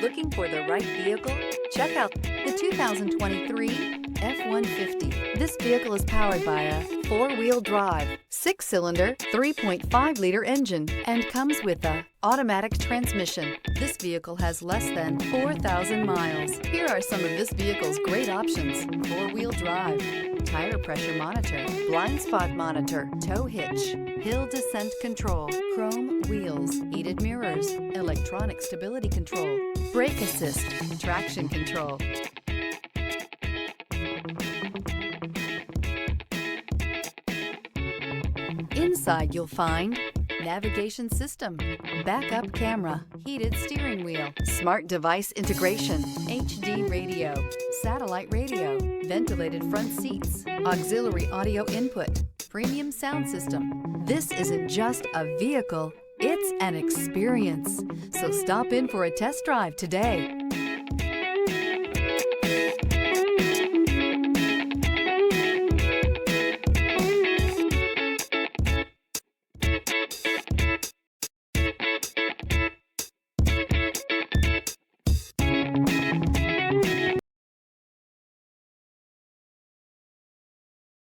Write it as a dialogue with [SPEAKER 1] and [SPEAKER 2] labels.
[SPEAKER 1] Looking for the right vehicle? Check out the 2023 F-150. This vehicle is powered by a four-wheel drive, six-cylinder, 3.5-liter engine, and comes with a automatic transmission. This vehicle has less than 4,000 miles. Here are some of this vehicle's great options: four-wheel drive, tire pressure monitor, blind spot monitor, tow hitch, hill descent control, chrome wheels, heated mirrors, electronic stability control, brake assist, traction control. Inside you'll find navigation system, backup camera, heated steering wheel, smart device integration, HD radio, satellite radio, ventilated front seats, auxiliary audio input, premium sound system. This isn't just a vehicle, it's an experience. So stop in for a test drive today.